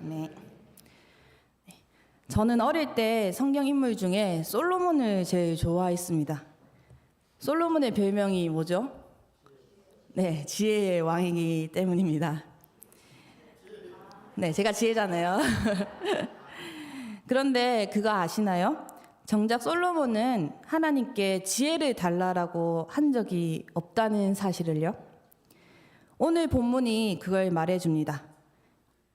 네. 저는 어릴 때 성경 인물 중에 솔로몬을 제일 좋아했습니다. 솔로몬의 별명이 뭐죠? 네, 지혜의 왕이기 때문입니다. 네, 제가 지혜잖아요. 그런데 그거 아시나요? 정작 솔로몬은 하나님께 지혜를 달라라고 한 적이 없다는 사실을요. 오늘 본문이 그걸 말해줍니다.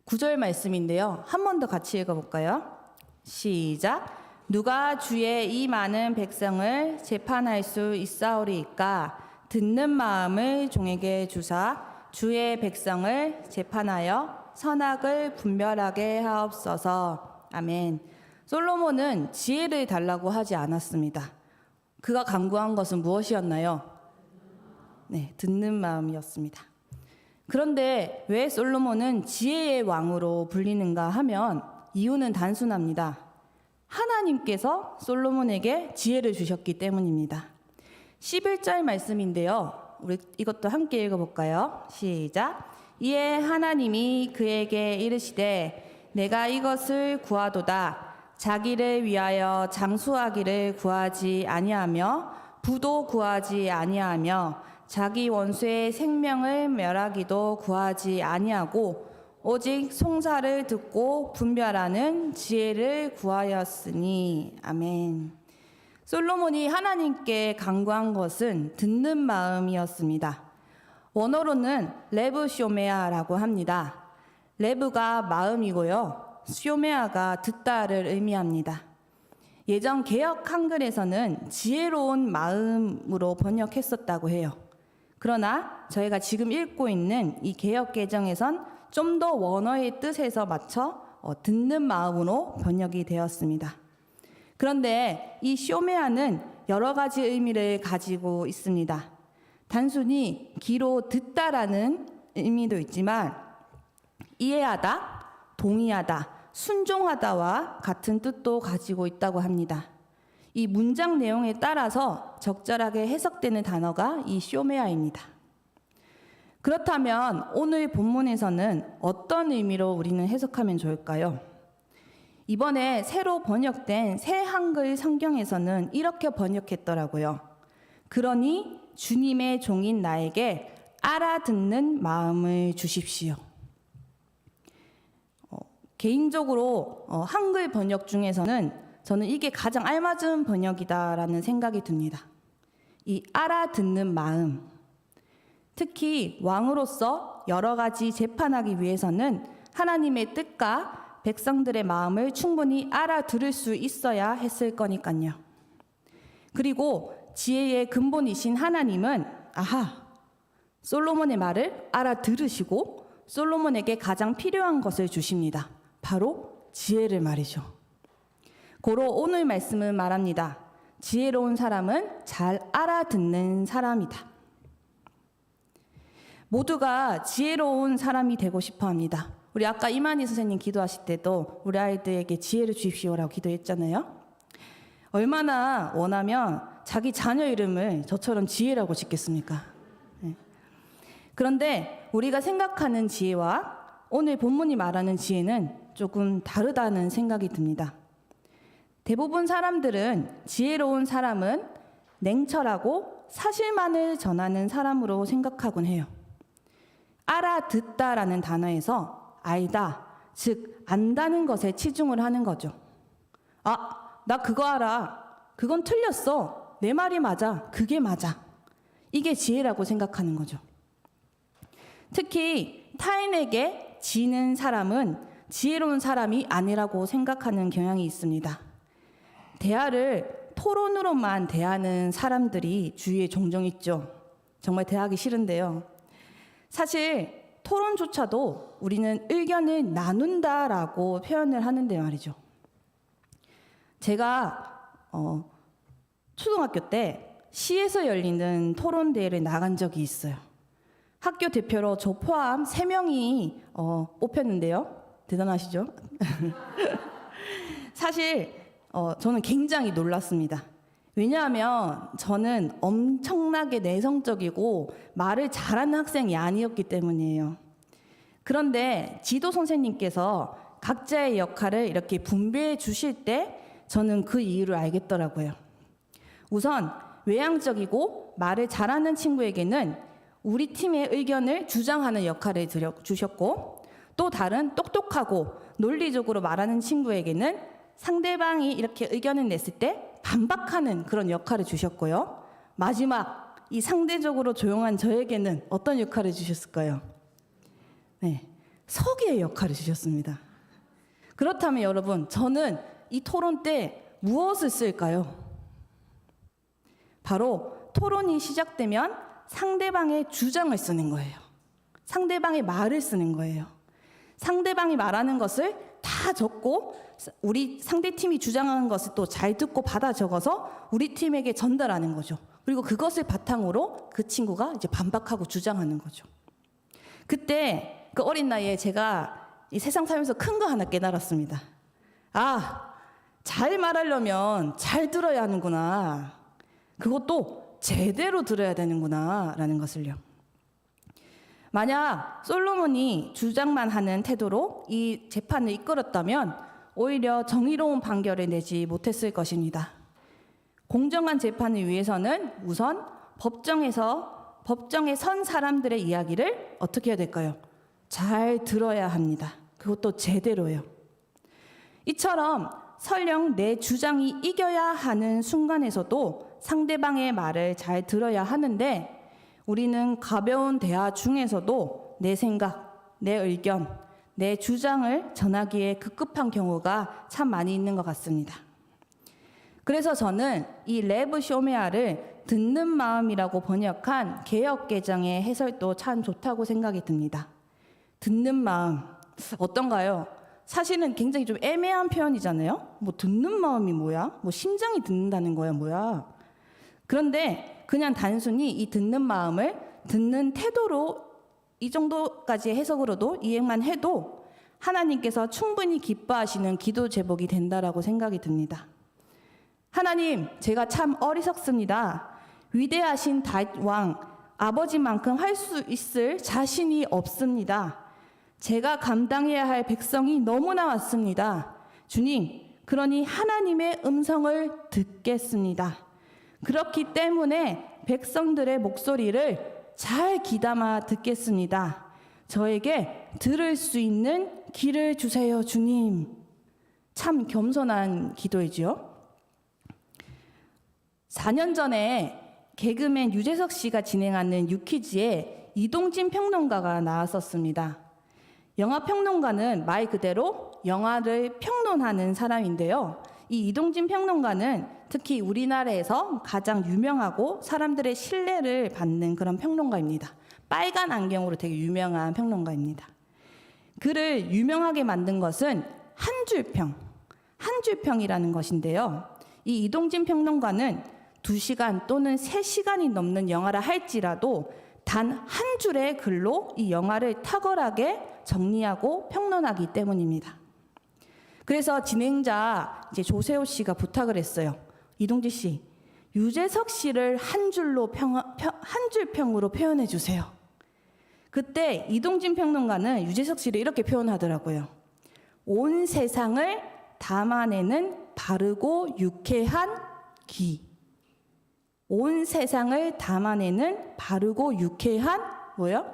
9절 말씀인데요. 한 번 더 같이 읽어볼까요? 시작. 누가 주의 이 많은 백성을 재판할 수 있사오리이까? 듣는 마음을 종에게 주사 주의 백성을 재판하여 선악을 분별하게 하옵소서. 아멘. 솔로몬은 지혜를 달라고 하지 않았습니다. 그가 간구한 것은 무엇이었나요? 네, 듣는 마음이었습니다. 그런데 왜 솔로몬은 지혜의 왕으로 불리는가 하면 이유는 단순합니다. 하나님께서 솔로몬에게 지혜를 주셨기 때문입니다. 11절 말씀인데요. 우리 이것도 함께 읽어볼까요? 시작. 이에 하나님이 그에게 이르시되 내가 이것을 구하도다. 자기를 위하여 장수하기를 구하지 아니하며 부도 구하지 아니하며 자기 원수의 생명을 멸하기도 구하지 아니하고 오직 송사를 듣고 분별하는 지혜를 구하였으니. 아멘. 솔로몬이 하나님께 간구한 것은 듣는 마음이었습니다. 원어로는 레브 쇼메아라고 합니다. 레브가 마음이고요. 쇼메아가 듣다를 의미합니다. 예전 개역 한글에서는 지혜로운 마음으로 번역했었다고 해요. 그러나 저희가 지금 읽고 있는 이 개역 개정에선 좀 더 원어의 뜻에서 맞춰 듣는 마음으로 번역이 되었습니다. 그런데 이 쇼메아는 여러 가지 의미를 가지고 있습니다. 단순히 귀로 듣다라는 의미도 있지만 이해하다, 동의하다, 순종하다와 같은 뜻도 가지고 있다고 합니다. 이 문장 내용에 따라서 적절하게 해석되는 단어가 이 쇼메아입니다. 그렇다면 오늘 본문에서는 어떤 의미로 우리는 해석하면 좋을까요? 이번에 새로 번역된 새 한글 성경에서는 이렇게 번역했더라고요. 그러니 주님의 종인 나에게 알아듣는 마음을 주십시오. 개인적으로 한글 번역 중에서는 저는 이게 가장 알맞은 번역이다라는 생각이 듭니다. 이 알아듣는 마음. 특히 왕으로서 여러 가지 재판하기 위해서는 하나님의 뜻과 백성들의 마음을 충분히 알아들을 수 있어야 했을 거니까요. 그리고 지혜의 근본이신 하나님은 솔로몬의 말을 알아들으시고 솔로몬에게 가장 필요한 것을 주십니다. 바로 지혜를 말이죠. 고로 오늘 말씀은 말합니다. 지혜로운 사람은 잘 알아듣는 사람이다. 모두가 지혜로운 사람이 되고 싶어 합니다. 우리 아까 이만희 선생님 기도하실 때도 우리 아이들에게 지혜를 주십시오라고 기도했잖아요. 얼마나 원하면 자기 자녀 이름을 저처럼 지혜라고 짓겠습니까? 네. 그런데 우리가 생각하는 지혜와 오늘 본문이 말하는 지혜는 조금 다르다는 생각이 듭니다. 대부분 사람들은 지혜로운 사람은 냉철하고 사실만을 전하는 사람으로 생각하곤 해요. 알아듣다라는 단어에서 알다, 즉 안다는 것에 치중을 하는 거죠. 나 그거 알아. 그건 틀렸어. 내 말이 맞아. 그게 맞아. 이게 지혜라고 생각하는 거죠. 특히 타인에게 지는 사람은 지혜로운 사람이 아니라고 생각하는 경향이 있습니다. 대화를 토론으로만 대하는 사람들이 주위에 종종 있죠. 정말 대하기 싫은데요. 사실 토론조차도 우리는 의견을 나눈다라고 표현을 하는데 말이죠. 제가 초등학교 때 시에서 열리는 토론대회를 나간 적이 있어요. 학교 대표로 저 포함 3명이 뽑혔는데요. 대단하시죠? 사실 저는 굉장히 놀랐습니다. 왜냐하면 저는 엄청나게 내성적이고 말을 잘하는 학생이 아니었기 때문이에요. 그런데 지도 선생님께서 각자의 역할을 이렇게 분배해 주실 때 저는 그 이유를 알겠더라고요. 우선 외향적이고 말을 잘하는 친구에게는 우리 팀의 의견을 주장하는 역할을 주셨고, 또 다른 똑똑하고 논리적으로 말하는 친구에게는 상대방이 이렇게 의견을 냈을 때 반박하는 그런 역할을 주셨고요. 마지막 이 상대적으로 조용한 저에게는 어떤 역할을 주셨을까요? 네, 서기의 역할을 주셨습니다. 그렇다면 여러분, 저는 이 토론 때 무엇을 쓸까요? 바로 토론이 시작되면 상대방의 주장을 쓰는 거예요. 상대방의 말을 쓰는 거예요. 상대방이 말하는 것을 다 적고 우리 상대팀이 주장하는 것을 또 잘 듣고 받아 적어서 우리 팀에게 전달하는 거죠. 그리고 그것을 바탕으로 그 친구가 이제 반박하고 주장하는 거죠. 그때 그 어린 나이에 제가 이 세상 살면서 큰 거 하나 깨달았습니다. 아, 잘 말하려면 잘 들어야 하는구나. 그것도 제대로 들어야 되는구나 라는 것을요. 만약 솔로몬이 주장만 하는 태도로 이 재판을 이끌었다면 오히려 정의로운 판결을 내지 못했을 것입니다. 공정한 재판을 위해서는 우선 법정에 선 사람들의 이야기를 어떻게 해야 될까요? 잘 들어야 합니다. 그것도 제대로요. 이처럼 설령 내 주장이 이겨야 하는 순간에서도 상대방의 말을 잘 들어야 하는데, 우리는 가벼운 대화 중에서도 내 생각, 내 의견, 내 주장을 전하기에 급급한 경우가 참 많이 있는 것 같습니다. 그래서 저는 이 레브 쇼메아를 듣는 마음이라고 번역한 개역 개정의 해설도 참 좋다고 생각이 듭니다. 듣는 마음, 어떤가요? 사실은 굉장히 좀 애매한 표현이잖아요. 뭐 듣는 마음이 뭐야? 뭐 심장이 듣는다는 거야, 뭐야? 그런데 그냥 단순히 이 듣는 마음을 듣는 태도로 이 정도까지 해석으로도 이해만 해도 하나님께서 충분히 기뻐하시는 기도 제목이 된다라고 생각이 듭니다. 하나님, 제가 참 어리석습니다. 위대하신 다윗 왕, 아버지만큼 할 수 있을 자신이 없습니다. 제가 감당해야 할 백성이 너무나 많습니다. 주님, 그러니 하나님의 음성을 듣겠습니다. 그렇기 때문에 백성들의 목소리를 잘 귀담아 듣겠습니다. 저에게 들을 수 있는 귀를 주세요, 주님. 참 겸손한 기도이지요. 4년 전에 개그맨 유재석 씨가 진행하는 유퀴즈에 이동진 평론가가 나왔었습니다. 영화 평론가는 말 그대로 영화를 평론하는 사람인데요. 이 이동진 평론가는 특히 우리나라에서 가장 유명하고 사람들의 신뢰를 받는 그런 평론가입니다. 빨간 안경으로 되게 유명한 평론가입니다. 그를 유명하게 만든 것은 한 줄평이라는 것인데요. 이 이동진 평론가는 2시간 또는 3시간이 넘는 영화를 할지라도 단 한 줄의 글로 이 영화를 탁월하게 정리하고 평론하기 때문입니다. 그래서 진행자 이제 조세호 씨가 부탁을 했어요. 이동진 씨, 유재석 씨를 한 줄평으로 표현해 주세요. 그때 이동진 평론가는 유재석 씨를 이렇게 표현하더라고요. 온 세상을 담아내는 바르고 유쾌한 귀. 온 세상을 담아내는 바르고 유쾌한 뭐요?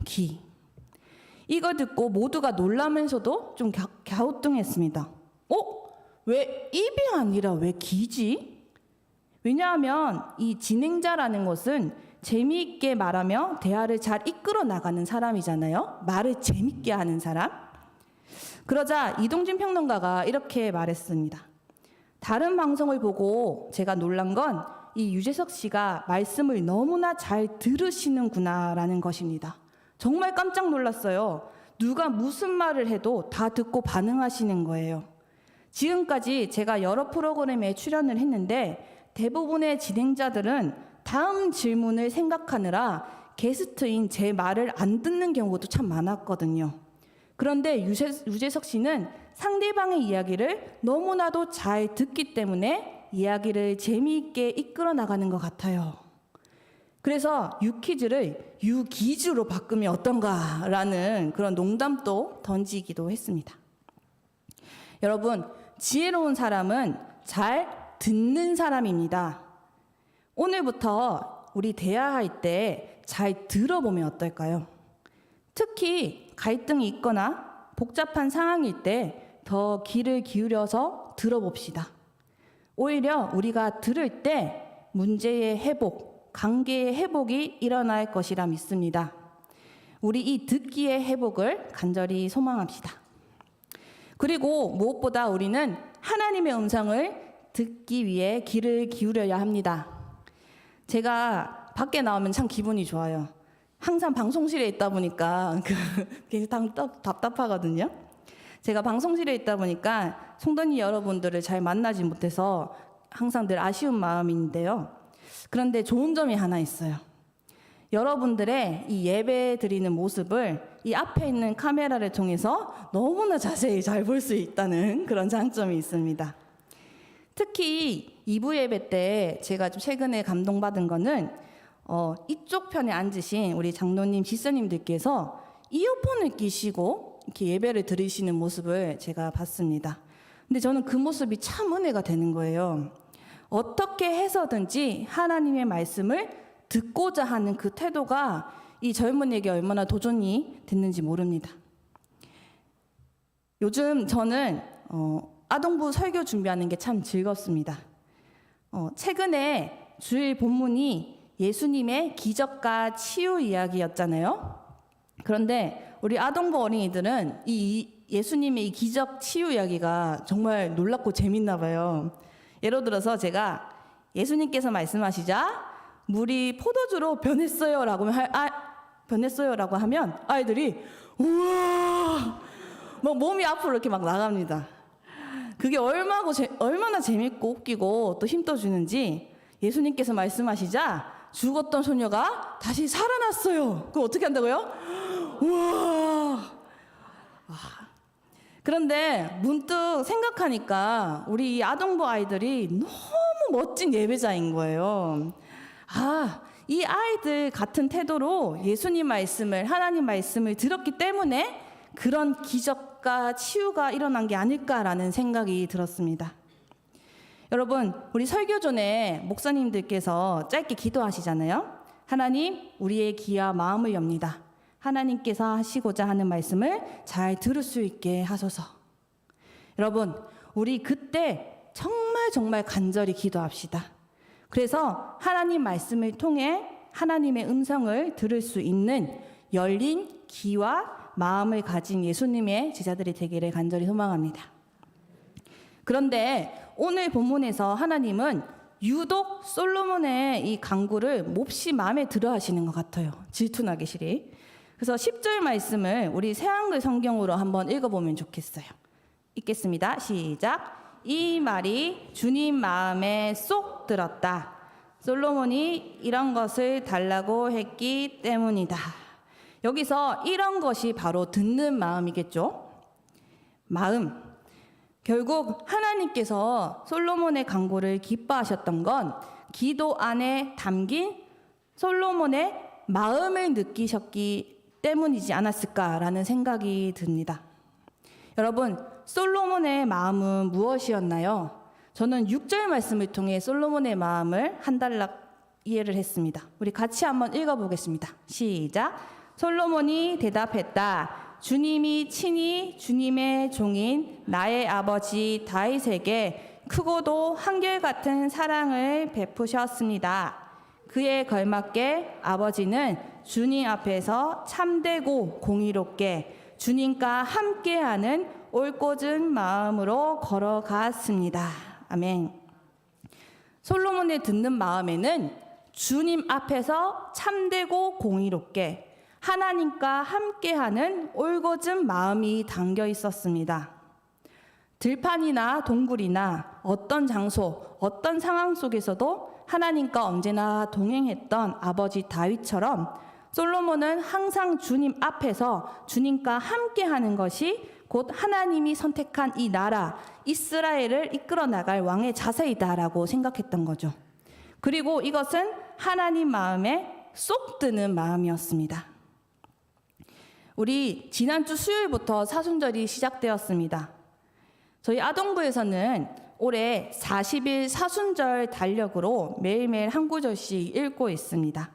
귀. 이거 듣고 모두가 놀라면서도 좀 갸우뚱했습니다. 왜 입이 아니라 왜 귀지? 왜냐하면 이 진행자라는 것은 재미있게 말하며 대화를 잘 이끌어 나가는 사람이잖아요. 말을 재밌게 하는 사람. 그러자 이동진 평론가가 이렇게 말했습니다. 다른 방송을 보고 제가 놀란 건 이 유재석 씨가 말씀을 너무나 잘 들으시는구나라는 것입니다. 정말 깜짝 놀랐어요. 누가 무슨 말을 해도 다 듣고 반응하시는 거예요. 지금까지 제가 여러 프로그램에 출연을 했는데 대부분의 진행자들은 다음 질문을 생각하느라 게스트인 제 말을 안 듣는 경우도 참 많았거든요. 그런데 유재석 씨는 상대방의 이야기를 너무나도 잘 듣기 때문에 이야기를 재미있게 이끌어 나가는 것 같아요. 그래서 유퀴즈를 유기주로 바꾸면 어떤가라는 그런 농담도 던지기도 했습니다. 여러분, 지혜로운 사람은 잘 듣는 사람입니다. 오늘부터 우리 대화할 때 잘 들어보면 어떨까요? 특히 갈등이 있거나 복잡한 상황일 때 더 귀를 기울여서 들어봅시다. 오히려 우리가 들을 때 문제의 회복, 관계의 회복이 일어날 것이라 믿습니다. 우리 이 듣기의 회복을 간절히 소망합시다. 그리고 무엇보다 우리는 하나님의 음성을 듣기 위해 귀를 기울여야 합니다. 제가 밖에 나오면 참 기분이 좋아요. 항상 방송실에 있다 보니까 굉장히 답답하거든요. 제가 방송실에 있다 보니까 성도님 여러분들을 잘 만나지 못해서 항상 늘 아쉬운 마음인데요. 그런데 좋은 점이 하나 있어요. 여러분들의 이 예배 드리는 모습을 이 앞에 있는 카메라를 통해서 너무나 자세히 잘 볼 수 있다는 그런 장점이 있습니다. 특히 2부 예배 때 제가 좀 최근에 감동받은 거는 이쪽 편에 앉으신 우리 장로님, 지사님들께서 이어폰을 끼시고 이렇게 예배를 드리시는 모습을 제가 봤습니다. 근데 저는 그 모습이 참 은혜가 되는 거예요. 어떻게 해서든지 하나님의 말씀을 듣고자 하는 그 태도가 이 젊은이에게 얼마나 도전이 됐는지 모릅니다. 요즘 저는 아동부 설교 준비하는 게 참 즐겁습니다. 최근에 주일 본문이 예수님의 기적과 치유 이야기였잖아요. 그런데 우리 아동부 어린이들은 이 예수님의 이 기적 치유 이야기가 정말 놀랍고 재밌나 봐요. 예를 들어서 제가 예수님께서 말씀하시자 물이 포도주로 변했어요라고 하면 아이들이 우와 막 몸이 앞으로 이렇게 막 나갑니다. 그게 얼마나 재밌고 웃기고 또 힘도 주는지 예수님께서 말씀하시자 죽었던 소녀가 다시 살아났어요. 그럼 어떻게 한다고요? 우와. 그런데 문득 생각하니까 우리 이 아동부 아이들이 너무 멋진 예배자인 거예요. 이 아이들 같은 태도로 예수님 말씀을, 하나님 말씀을 들었기 때문에 그런 기적과 치유가 일어난 게 아닐까라는 생각이 들었습니다. 여러분, 우리 설교 전에 목사님들께서 짧게 기도하시잖아요. 하나님, 우리의 귀와 마음을 엽니다. 하나님께서 하시고자 하는 말씀을 잘 들을 수 있게 하소서. 여러분, 우리 그때 정말 간절히 기도합시다. 그래서 하나님 말씀을 통해 하나님의 음성을 들을 수 있는 열린 귀와 마음을 가진 예수님의 제자들이 되기를 간절히 소망합니다. 그런데 오늘 본문에서 하나님은 유독 솔로몬의 이 간구를 몹시 마음에 들어 하시는 것 같아요. 질투나게 시리. 그래서 10절 말씀을 우리 새한글 성경으로 한번 읽어보면 좋겠어요. 읽겠습니다. 시작. 이 말이 주님 마음에 쏙 들었다. 솔로몬이 이런 것을 달라고 했기 때문이다. 여기서 이런 것이 바로 듣는 마음이겠죠. 마음. 결국 하나님께서 솔로몬의 간구를 기뻐하셨던 건 기도 안에 담긴 솔로몬의 마음을 느끼셨기 때문이지 않았을까라는 생각이 듭니다. 여러분, 솔로몬의 마음은 무엇이었나요? 저는 6절 말씀을 통해 솔로몬의 마음을 한 단락 이해를 했습니다. 우리 같이 한번 읽어보겠습니다. 시작. 솔로몬이 대답했다. 주님이 친히 주님의 종인 나의 아버지 다윗에게 크고도 한결같은 사랑을 베푸셨습니다. 그에 걸맞게 아버지는 주님 앞에서 참되고 공의롭게 주님과 함께하는 올곧은 마음으로 걸어갔습니다. 아멘. 솔로몬의 듣는 마음에는 주님 앞에서 참되고 공의롭게 하나님과 함께하는 올곧은 마음이 담겨 있었습니다. 들판이나 동굴이나 어떤 장소, 어떤 상황 속에서도 하나님과 언제나 동행했던 아버지 다윗처럼 솔로몬은 항상 주님 앞에서 주님과 함께하는 것이 곧 하나님이 선택한 이 나라 이스라엘을 이끌어 나갈 왕의 자세이다라고 생각했던 거죠. 그리고 이것은 하나님 마음에 쏙 드는 마음이었습니다. 우리 지난주 수요일부터 사순절이 시작되었습니다. 저희 아동부에서는 올해 40일 사순절 달력으로 매일매일 한 구절씩 읽고 있습니다.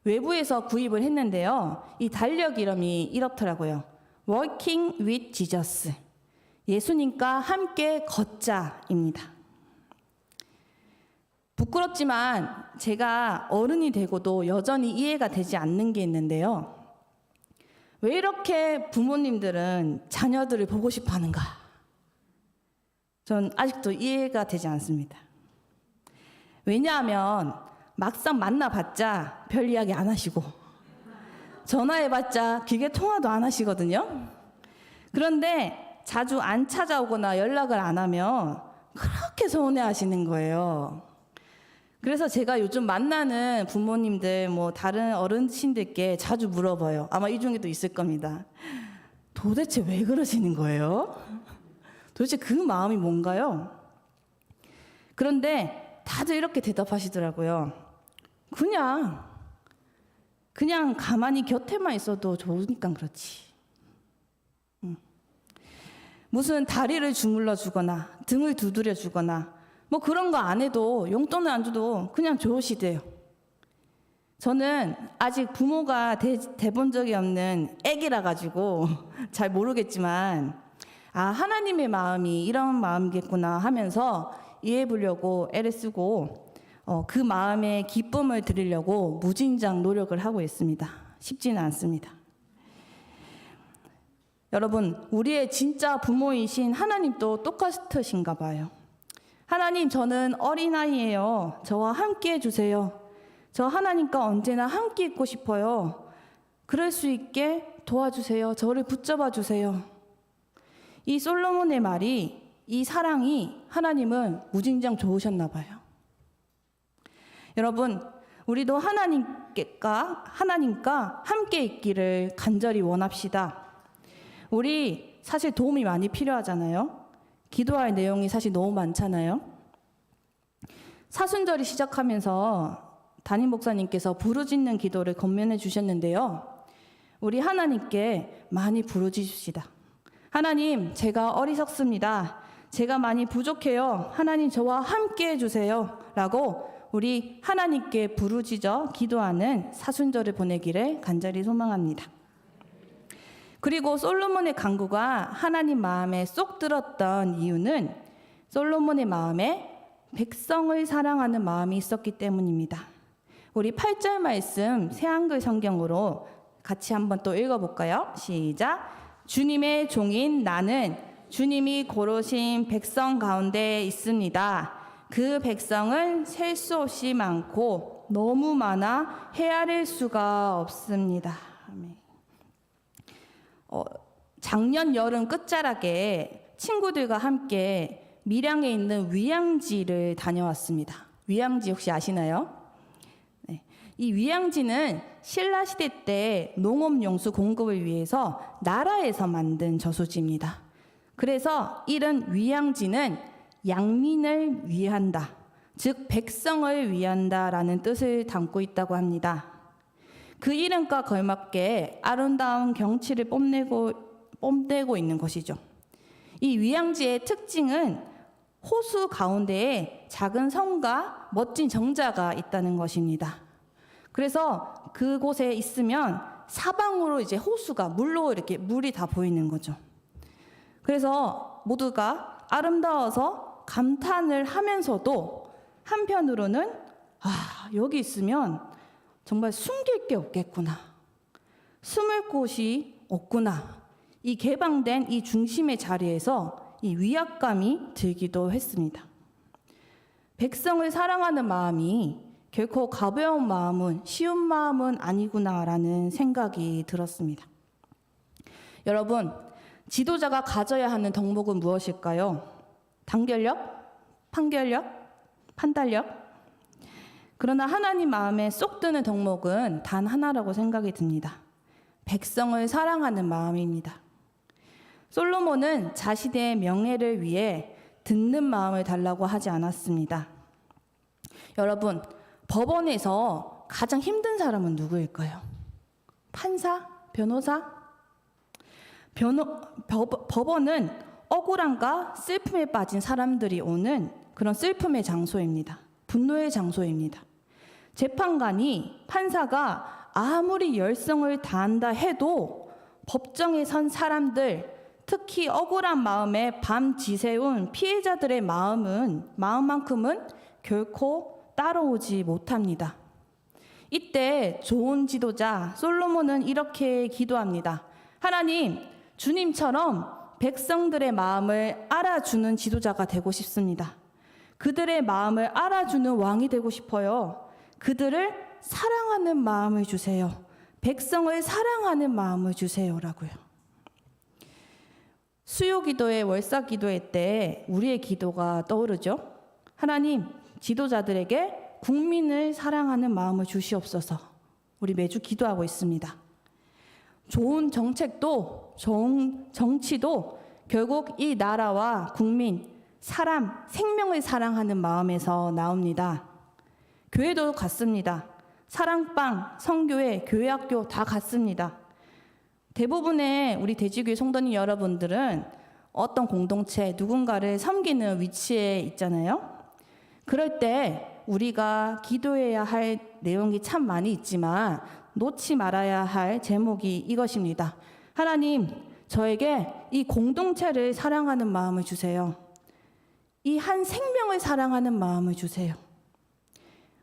외부에서 구입을 했는데요. 이 달력 이름이 이렇더라고요. Walking with Jesus. 예수님과 함께 걷자입니다. 부끄럽지만 제가 어른이 되고도 여전히 이해가 되지 않는 게 있는데요. 왜 이렇게 부모님들은 자녀들을 보고 싶어 하는가? 전 아직도 이해가 되지 않습니다. 왜냐하면 막상 만나봤자 별 이야기 안 하시고 전화해봤자 기계 통화도 안 하시거든요. 그런데 자주 안 찾아오거나 연락을 안 하면 그렇게 서운해하시는 거예요. 그래서 제가 요즘 만나는 부모님들, 다른 어르신들께 자주 물어봐요. 아마 이 중에도 있을 겁니다. 도대체 왜 그러시는 거예요? 도대체 그 마음이 뭔가요? 그런데 다들 이렇게 대답하시더라고요. 그냥 가만히 곁에만 있어도 좋으니까 그렇지. 무슨 다리를 주물러 주거나 등을 두드려 주거나 그런 거 안 해도 용돈을 안 줘도 그냥 좋으시대요. 저는 아직 부모가 돼본 적이 없는 애기라 가지고 잘 모르겠지만 하나님의 마음이 이런 마음이겠구나 하면서 이해해 보려고 애를 쓰고 그 마음의 기쁨을 드리려고 무진장 노력을 하고 있습니다. 쉽지는 않습니다. 여러분, 우리의 진짜 부모이신 하나님도 똑같으신가 봐요. 하나님, 저는 어린아이예요. 저와 함께 해주세요. 저 하나님과 언제나 함께 있고 싶어요. 그럴 수 있게 도와주세요. 저를 붙잡아 주세요. 이 솔로몬의 말이, 이 사랑이 하나님은 무진장 좋으셨나 봐요. 여러분, 우리도 하나님과 함께 있기를 간절히 원합시다. 우리 사실 도움이 많이 필요하잖아요. 기도할 내용이 사실 너무 많잖아요. 사순절이 시작하면서 담임 목사님께서 부르짖는 기도를 권면해 주셨는데요. 우리 하나님께 많이 부르짖읍시다. 하나님, 제가 어리석습니다. 제가 많이 부족해요. 하나님, 저와 함께 해주세요. 라고 우리 하나님께 부르짖어 기도하는 사순절을 보내기를 간절히 소망합니다. 그리고 솔로몬의 간구가 하나님 마음에 쏙 들었던 이유는 솔로몬의 마음에 백성을 사랑하는 마음이 있었기 때문입니다. 우리 8절 말씀 새한글 성경으로 같이 한번 또 읽어볼까요? 시작. 주님의 종인 나는 주님이 고르신 백성 가운데 있습니다. 그 백성은 셀 수 없이 많고 너무 많아 헤아릴 수가 없습니다. 아멘. 작년 여름 끝자락에 친구들과 함께 밀양에 있는 위양지를 다녀왔습니다. 위양지 혹시 아시나요? 네. 이 위양지는 신라시대 때 농업용수 공급을 위해서 나라에서 만든 저수지입니다. 그래서 이른 위양지는 양민을 위한다, 즉 백성을 위한다라는 뜻을 담고 있다고 합니다. 그 이름과 걸맞게 아름다운 경치를 뽐내고 있는 것이죠. 이 위양지의 특징은 호수 가운데에 작은 성과 멋진 정자가 있다는 것입니다. 그래서 그곳에 있으면 사방으로 이제 호수가 물이 다 보이는 거죠. 그래서 모두가 아름다워서 감탄을 하면서도 한편으로는 여기 있으면 정말 숨길 게 없겠구나. 숨을 곳이 없구나. 이 개방된 이 중심의 자리에서 이 위압감이 들기도 했습니다. 백성을 사랑하는 마음이 결코 가벼운 마음은, 쉬운 마음은 아니구나라는 생각이 들었습니다. 여러분, 지도자가 가져야 하는 덕목은 무엇일까요? 단결력? 판결력? 판단력? 그러나 하나님 마음에 쏙 드는 덕목은 단 하나라고 생각이 듭니다. 백성을 사랑하는 마음입니다. 솔로몬은 자신의 명예를 위해 듣는 마음을 달라고 하지 않았습니다. 여러분, 법원에서 가장 힘든 사람은 누구일까요? 판사? 변호사? 법원은 억울함과 슬픔에 빠진 사람들이 오는 그런 슬픔의 장소입니다. 분노의 장소입니다. 재판관이, 판사가 아무리 열성을 다한다 해도 법정에 선 사람들, 특히 억울한 마음에 밤 지새운 피해자들의 마음만큼은 결코 따라오지 못합니다. 이때 좋은 지도자 솔로몬은 이렇게 기도합니다. 하나님, 주님처럼 백성들의 마음을 알아주는 지도자가 되고 싶습니다. 그들의 마음을 알아주는 왕이 되고 싶어요. 그들을 사랑하는 마음을 주세요. 백성을 사랑하는 마음을 주세요라고요. 수요 기도회, 월사 기도회 때 우리의 기도가 떠오르죠. 하나님, 지도자들에게 국민을 사랑하는 마음을 주시옵소서. 우리 매주 기도하고 있습니다. 좋은 정책도, 좋은 정치도 결국 이 나라와 국민, 사람, 생명을 사랑하는 마음에서 나옵니다. 교회도 같습니다. 사랑방, 성교회, 교회학교 다 같습니다. 대부분의 우리 대지교회 성도님 여러분들은 어떤 공동체, 누군가를 섬기는 위치에 있잖아요. 그럴 때 우리가 기도해야 할 내용이 참 많이 있지만 놓지 말아야 할 제목이 이것입니다. 하나님, 저에게 이 공동체를 사랑하는 마음을 주세요. 이 한 생명을 사랑하는 마음을 주세요.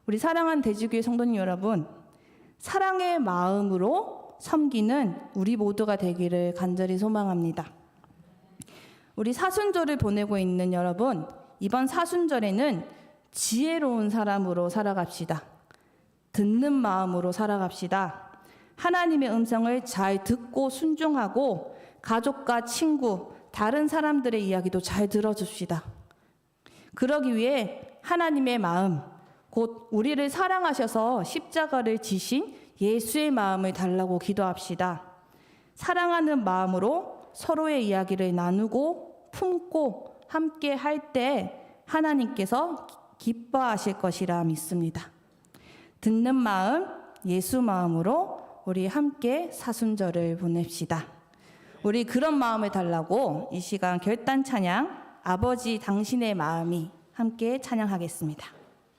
우리 사랑하는 대지교회 성도님 여러분, 사랑의 마음으로 섬기는 우리 모두가 되기를 간절히 소망합니다. 우리 사순절을 보내고 있는 여러분, 이번 사순절에는 지혜로운 사람으로 살아갑시다. 듣는 마음으로 살아갑시다. 하나님의 음성을 잘 듣고 순종하고 가족과 친구, 다른 사람들의 이야기도 잘 들어줍시다. 그러기 위해 하나님의 마음, 곧 우리를 사랑하셔서 십자가를 지신 예수의 마음을 달라고 기도합시다. 사랑하는 마음으로 서로의 이야기를 나누고 품고 함께 할 때 하나님께서 기뻐하실 것이라 믿습니다. 듣는 마음, 예수 마음으로 우리 함께 사순절을 보냅시다. 우리 그런 마음을 달라고 이 시간 결단 찬양, 아버지 당신의 마음이 함께 찬양하겠습니다.